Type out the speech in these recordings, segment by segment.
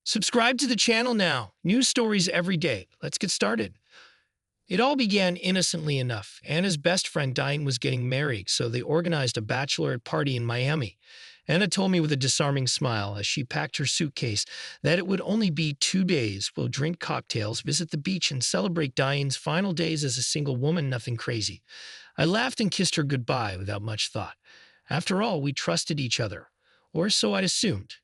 Subscribe to the channel now. News stories every day. Let's get started. It all began innocently enough. Anna's best friend Diane was getting married, so they organized a bachelorette party in Miami. Anna told me with a disarming smile as she packed her suitcase that it would only be 2 days. We'll drink cocktails, visit the beach, and celebrate Diane's final days as a single woman, nothing crazy. I laughed and kissed her goodbye without much thought. After all, we trusted each other, or so I'd assumed.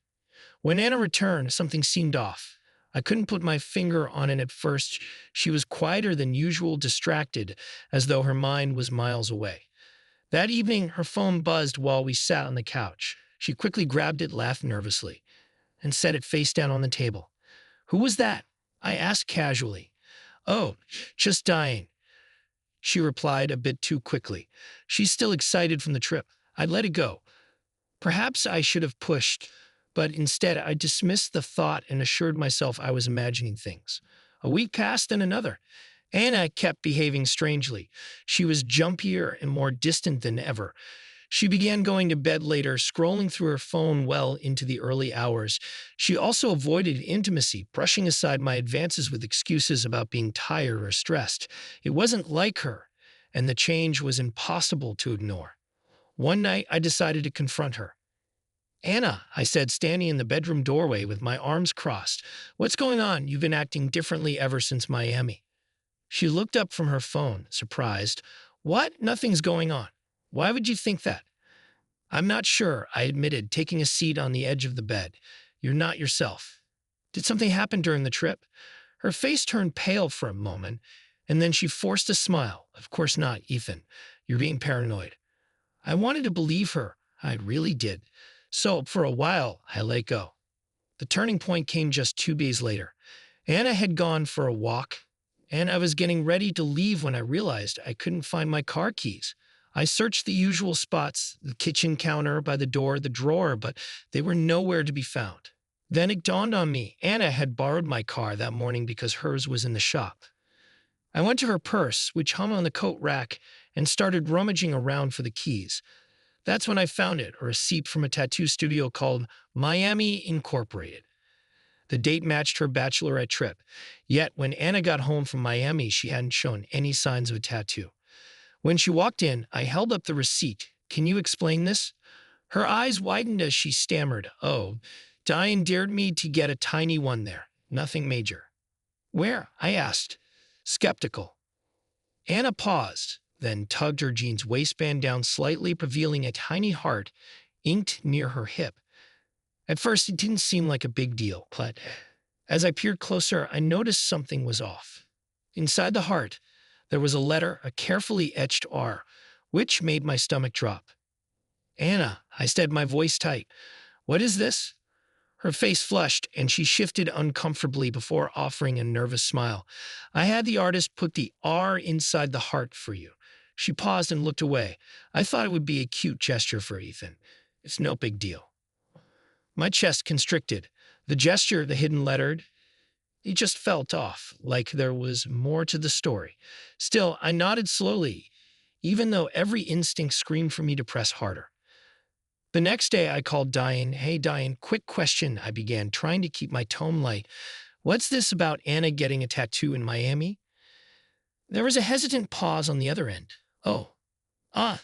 When Anna returned, something seemed off. I couldn't put my finger on it at first. She was quieter than usual, distracted, as though her mind was miles away. That evening, her phone buzzed while we sat on the couch. She quickly grabbed it, laughed nervously, and set it face down on the table. "Who was that?" I asked casually. "Oh, just Diane," she replied a bit too quickly. She's still excited from the trip. I'd let it go. Perhaps I should have pushed, but instead I dismissed the thought and assured myself I was imagining things. A week passed and another. Anna kept behaving strangely. She was jumpier and more distant than ever. She began going to bed later, scrolling through her phone well into the early hours. She also avoided intimacy, brushing aside my advances with excuses about being tired or stressed. It wasn't like her, and the change was impossible to ignore. One night, I decided to confront her. "Anna," I said, standing in the bedroom doorway with my arms crossed, "what's going on? You've been acting differently ever since Miami." She looked up from her phone, surprised. "What? Nothing's going on. Why would you think that?" "I'm not sure," I admitted, taking a seat on the edge of the bed. "You're not yourself." "Did something happen during the trip?" Her face turned pale for a moment, and then she forced a smile. "Of course not, Ethan. You're being paranoid." I wanted to believe her. I really did. So, for a while, I let go. The turning point came just 2 days later. Anna had gone for a walk, and I was getting ready to leave when I realized I couldn't find my car keys. I searched the usual spots, the kitchen counter, by the door, the drawer, but they were nowhere to be found. Then it dawned on me. Anna had borrowed my car that morning because hers was in the shop. I went to her purse, which hung on the coat rack, and started rummaging around for the keys. That's when I found it, a receipt from a tattoo studio called Miami Incorporated. The date matched her bachelorette trip. Yet, when Anna got home from Miami, she hadn't shown any signs of a tattoo. When she walked in, I held up the receipt. "Can you explain this?" Her eyes widened as she stammered. "Oh, Diane dared me to get a tiny one there. Nothing major." "Where?" I asked, skeptical. Anna paused, then tugged her jeans waistband down slightly, revealing a tiny heart inked near her hip. At first, it didn't seem like a big deal, but as I peered closer, I noticed something was off. Inside the heart, there was a letter, a carefully etched R, which made my stomach drop. "Anna," I said, my voice tight, "what is this?" Her face flushed, and she shifted uncomfortably before offering a nervous smile. "I had the artist put the R inside the heart for you." She paused and looked away. "I thought it would be a cute gesture for Ethan. It's no big deal." My chest constricted. The gesture, the hidden lettered, it just felt off, like there was more to the story. Still, I nodded slowly, even though every instinct screamed for me to press harder. The next day, I called Diane. "Hey, Diane, quick question," I began, trying to keep my tone light. "What's this about Anna getting a tattoo in Miami?" There was a hesitant pause on the other end. "Oh, ah,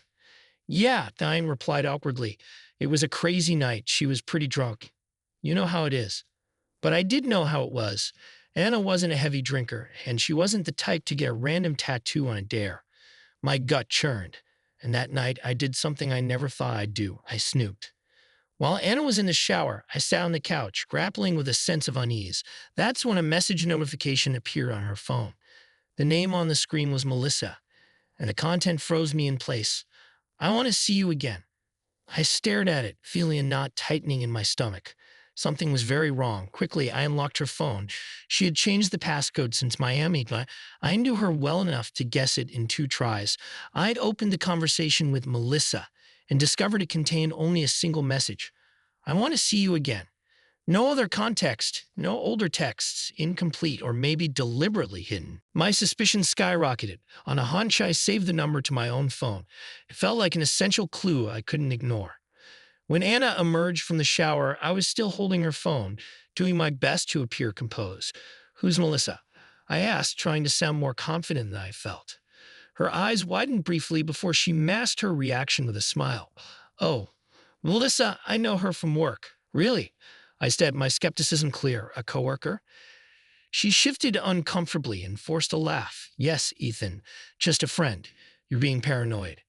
yeah," Diane replied awkwardly. "It was a crazy night. She was pretty drunk. You know how it is." But I did know how it was. Anna wasn't a heavy drinker, and she wasn't the type to get a random tattoo on a dare. My gut churned, and that night I did something I never thought I'd do. I snooped. While Anna was in the shower, I sat on the couch, grappling with a sense of unease. That's when a message notification appeared on her phone. The name on the screen was Melissa, and the content froze me in place. "I want to see you again." I stared at it, feeling a knot tightening in my stomach. Something was very wrong. Quickly, I unlocked her phone. She had changed the passcode since Miami, but I knew her well enough to guess it in 2 tries. I'd opened the conversation with Melissa and discovered it contained only a single message. "I want to see you again." No other context, no older texts, incomplete or maybe deliberately hidden. My suspicions skyrocketed. On a hunch, I saved the number to my own phone. It felt like an essential clue I couldn't ignore. When Anna emerged from the shower, I was still holding her phone, doing my best to appear composed. "Who's Melissa?" I asked, trying to sound more confident than I felt. Her eyes widened briefly before she masked her reaction with a smile. "Oh, Melissa, I know her from work." "Really?" I said, my skepticism clear. "A coworker?" She shifted uncomfortably and forced a laugh. "Yes, Ethan, just a friend. You're being paranoid."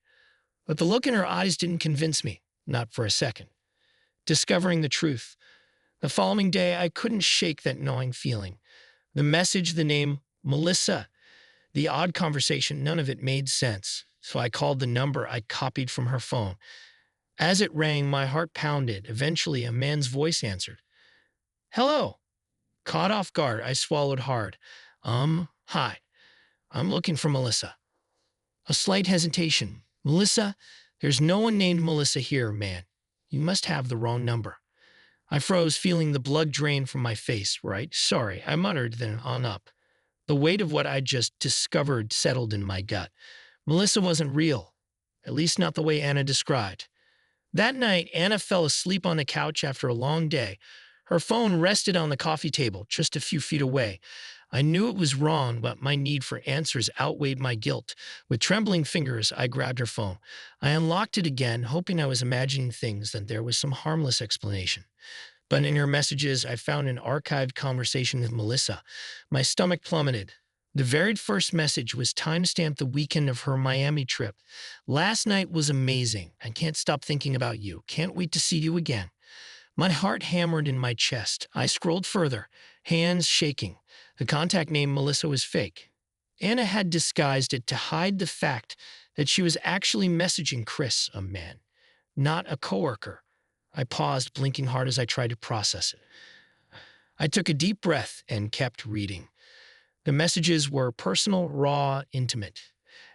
But the look in her eyes didn't convince me, not for a second. Discovering the truth. The following day, I couldn't shake that gnawing feeling. The message, the name, Melissa, the odd conversation, none of it made sense. So I called the number I copied from her phone. As it rang, my heart pounded. Eventually, a man's voice answered. "Hello." Caught off guard, I swallowed hard. Hi. I'm looking for Melissa." A slight hesitation. "Melissa? There's no one named Melissa here, man. You must have the wrong number." I froze, feeling the blood drain from my face. "Right? Sorry," I muttered, then hung up. The weight of what I'd just discovered settled in my gut. Melissa wasn't real, at least not the way Anna described. That night, Anna fell asleep on the couch after a long day. Her phone rested on the coffee table, just a few feet away. I knew it was wrong, but my need for answers outweighed my guilt. With trembling fingers, I grabbed her phone. I unlocked it again, hoping I was imagining things, that there was some harmless explanation. But in her messages, I found an archived conversation with Melissa. My stomach plummeted. The very first message was timestamped the weekend of her Miami trip. "Last night was amazing. I can't stop thinking about you. Can't wait to see you again." My heart hammered in my chest. I scrolled further, hands shaking. The contact name Melissa was fake. Anna had disguised it to hide the fact that she was actually messaging Chris, a man, not a coworker. I paused, blinking hard as I tried to process it. I took a deep breath and kept reading. The messages were personal, raw, intimate.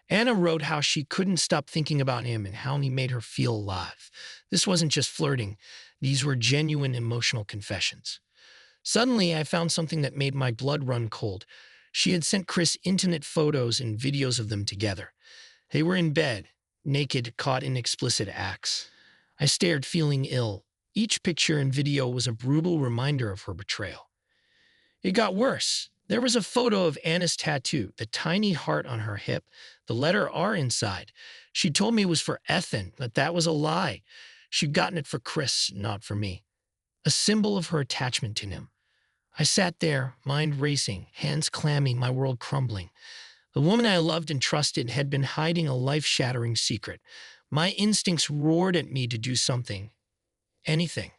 Anna wrote how she couldn't stop thinking about him and how he made her feel alive. This wasn't just flirting. These were genuine emotional confessions. Suddenly, I found something that made my blood run cold. She had sent Chris intimate photos and videos of them together. They were in bed, naked, caught in explicit acts. I stared, feeling ill. Each picture and video was a brutal reminder of her betrayal. It got worse. There was a photo of Anna's tattoo, the tiny heart on her hip, the letter R inside. She told me it was for Ethan, but that was a lie. She'd gotten it for Chris, not for me. A symbol of her attachment to him. I sat there, mind racing, hands clammy, my world crumbling. The woman I loved and trusted had been hiding a life-shattering secret. My instincts roared at me to do something. Anything.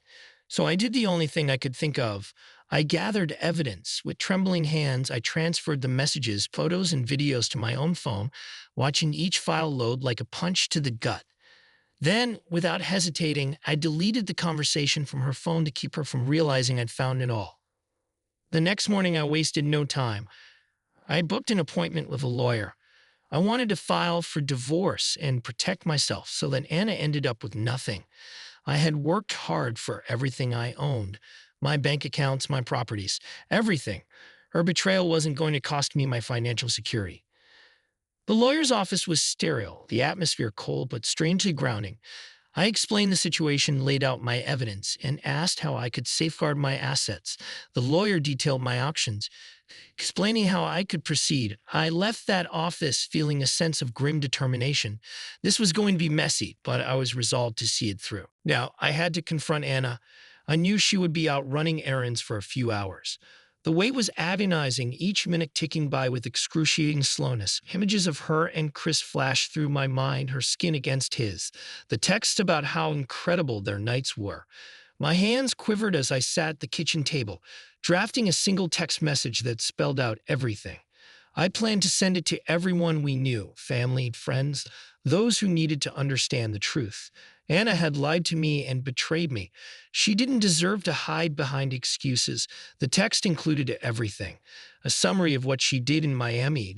So I did the only thing I could think of. I gathered evidence. With trembling hands, I transferred the messages, photos, and videos to my own phone, watching each file load like a punch to the gut. Then, without hesitating, I deleted the conversation from her phone to keep her from realizing I'd found it all. The next morning, I wasted no time. I booked an appointment with a lawyer. I wanted to file for divorce and protect myself so that Anna ended up with nothing. I had worked hard for everything I owned. My bank accounts, my properties, everything. Her betrayal wasn't going to cost me my financial security. The lawyer's office was sterile, the atmosphere cold but strangely grounding. I explained the situation, laid out my evidence, and asked how I could safeguard my assets. The lawyer detailed my options, explaining how I could proceed. I left that office feeling a sense of grim determination. This was going to be messy, but I was resolved to see it through. Now, I had to confront Anna. I knew she would be out running errands for a few hours. The wait was agonizing, each minute ticking by with excruciating slowness. Images of her and Chris flashed through my mind, her skin against his. The texts about how incredible their nights were. My hands quivered as I sat at the kitchen table, drafting a single text message that spelled out everything. I planned to send it to everyone we knew, family, friends, those who needed to understand the truth. Anna had lied to me and betrayed me. She didn't deserve to hide behind excuses. The text included everything. A summary of what she did in Miami,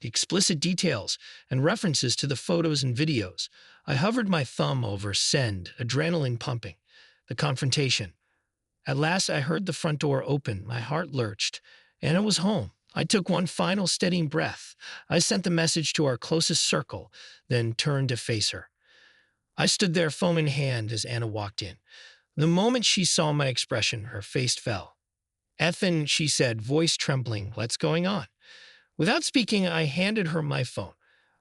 explicit details, and references to the photos and videos. I hovered my thumb over send, adrenaline pumping. The confrontation. At last I heard the front door open. My heart lurched. Anna was home. I took one final steadying breath. I sent the message to our closest circle, then turned to face her. I stood there, phone in hand, as Anna walked in. The moment she saw my expression, her face fell. Ethan, she said, voice trembling, what's going on? Without speaking, I handed her my phone.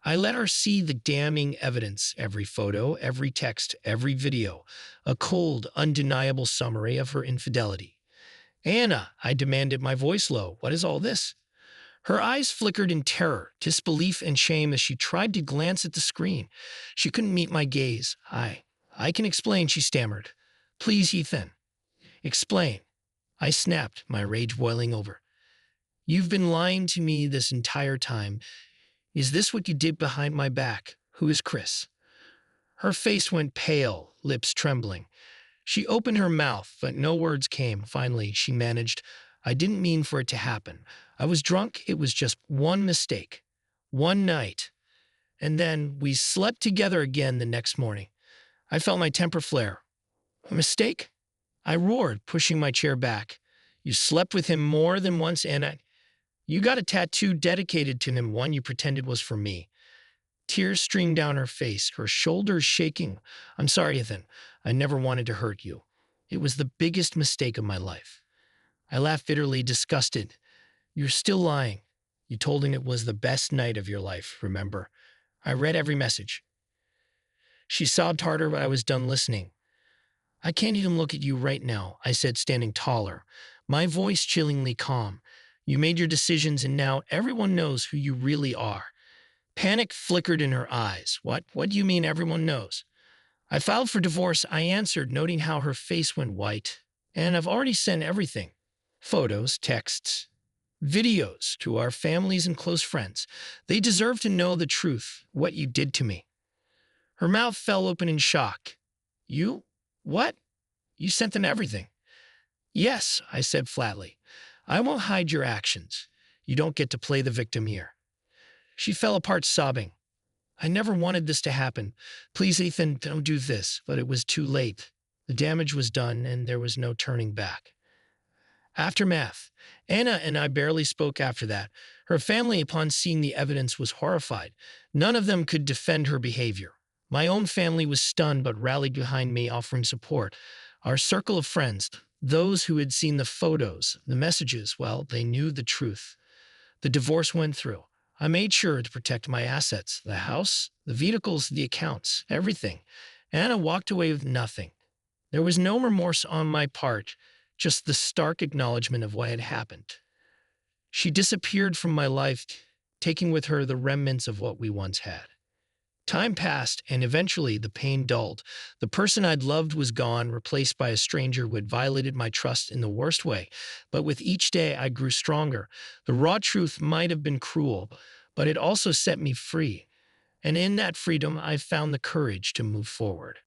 I let her see the damning evidence, every photo, every text, every video, a cold, undeniable summary of her infidelity. Anna, I demanded, my voice low, what is all this? Her eyes flickered in terror, disbelief, and shame as she tried to glance at the screen. She couldn't meet my gaze. I can explain, she stammered. Please, Ethan. Explain. I snapped, my rage boiling over. You've been lying to me this entire time. Is this what you did behind my back? Who is Chris? Her face went pale, lips trembling. She opened her mouth, but no words came. Finally, she managed, I didn't mean for it to happen. I was drunk. It was just one mistake. One night. And then we slept together again the next morning. I felt my temper flare. A mistake? I roared, pushing my chair back. You slept with him more than once, and you got a tattoo dedicated to him, one you pretended was for me. Tears streamed down her face, her shoulders shaking. I'm sorry, Ethan. I never wanted to hurt you. It was the biggest mistake of my life. I laughed bitterly, disgusted. You're still lying. You told him it was the best night of your life, remember? I read every message. She sobbed harder, but I was done listening. I can't even look at you right now, I said, standing taller, my voice chillingly calm. You made your decisions, and now everyone knows who you really are. Panic flickered in her eyes. What do you mean everyone knows? I filed for divorce, I answered, noting how her face went white. And I've already sent everything. Photos, texts, videos to our families and close friends. They deserve to know the truth, what you did to me. Her mouth fell open in shock. You? What? You sent them everything. Yes, I said flatly. I won't hide your actions. You don't get to play the victim here. She fell apart sobbing. I never wanted this to happen. Please, Ethan, don't do this. But it was too late. The damage was done, and there was no turning back. Aftermath. Anna and I barely spoke after that. Her family, upon seeing the evidence, was horrified. None of them could defend her behavior. My own family was stunned but rallied behind me, offering support. Our circle of friends, those who had seen the photos, the messages, well, they knew the truth. The divorce went through. I made sure to protect my assets, the house, the vehicles, the accounts, everything. Anna walked away with nothing. There was no remorse on my part, just the stark acknowledgement of what had happened. She disappeared from my life, taking with her the remnants of what we once had. Time passed, and eventually the pain dulled. The person I'd loved was gone, replaced by a stranger who had violated my trust in the worst way. But with each day, I grew stronger. The raw truth might have been cruel, but it also set me free. And in that freedom, I found the courage to move forward.